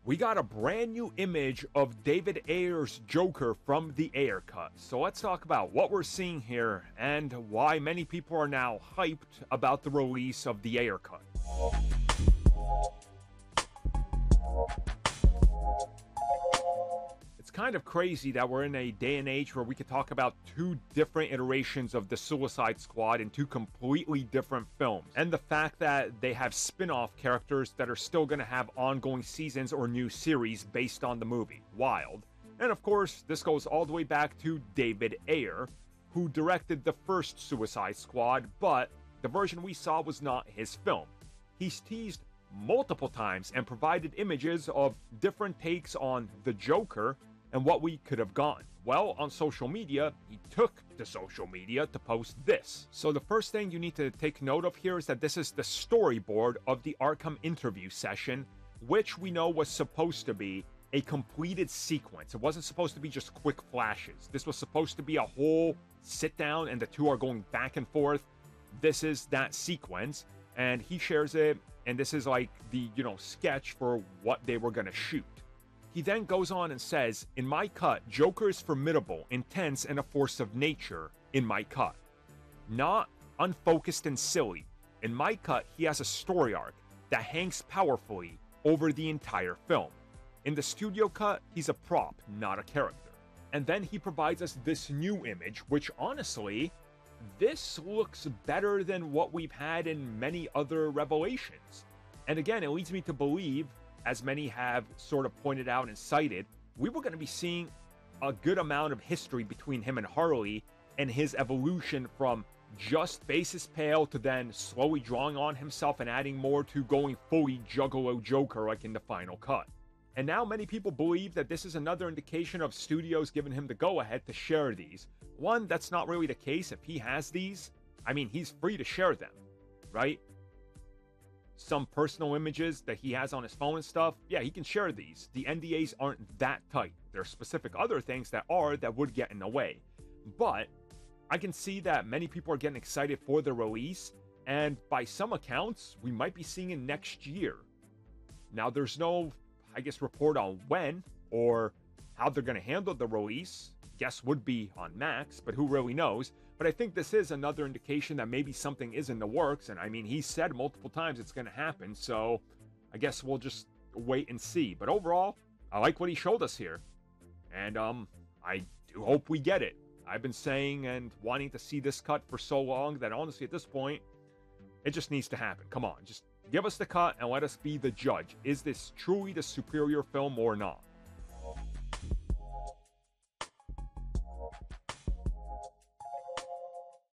we got a brand new image of David Ayer's Joker from the Ayer cut. So let's talk about what we're seeing here and why many people are now hyped about the release of the Ayer cut. It's kind of crazy that we're in a day and age where we could talk about two different iterations of the Suicide Squad in two completely different films. And the fact that they have spin-off characters that are still going to have ongoing seasons or new series based on the movie. Wild. And of course, this goes all the way back to David Ayer, who directed the first Suicide Squad, but the version we saw was not his film. He's teased multiple times and provided images of different takes on the Joker and what we could have gotten. Well, on social media, he took to social media to post this. So the first thing you need to take note of here is that this is the storyboard of the Arkham interview session, which we know was supposed to be a completed sequence. It wasn't supposed to be just quick flashes. This was supposed to be a whole sit down and the two are going back and forth. This is that sequence, and he shares it, and this is like the, sketch for what they were gonna shoot. He then goes on and says, "In my cut, Joker is formidable, intense, and a force of nature. In my cut. Not unfocused and silly. In my cut, he has a story arc that hangs powerfully over the entire film. In the studio cut, he's a prop, not a character." And then he provides us this new image, which honestly, this looks better than what we've had in many other revelations. And again, it leads me to believe, as many have sort of pointed out and cited, we were going to be seeing a good amount of history between him and Harley and his evolution from just faces pale to then slowly drawing on himself and adding more to going fully Juggalo Joker like in the final cut. And now many people believe that this is another indication of studios giving him the go-ahead to share these. One, that's not really the case. If he has these, I mean, he's free to share them, right? Some personal images that he has on his phone and stuff, yeah, he can share these. The NDAs aren't that tight. There are specific other things that would get in the way. But I can see that many people are getting excited for the release, and by some accounts, we might be seeing it next year. Now, there's no, report on when or how they're going to handle the release. Guess would be on Max, but who really knows? But I think this is another indication that maybe something is in the works, and I mean, he said multiple times it's going to happen, so I guess we'll just wait and see. But overall, I like what he showed us here, and I do hope we get it. I've been saying and wanting to see this cut for so long that honestly at this point, it just needs to happen. Come on, just give us the cut and let us be the judge. Is this truly the superior film or not?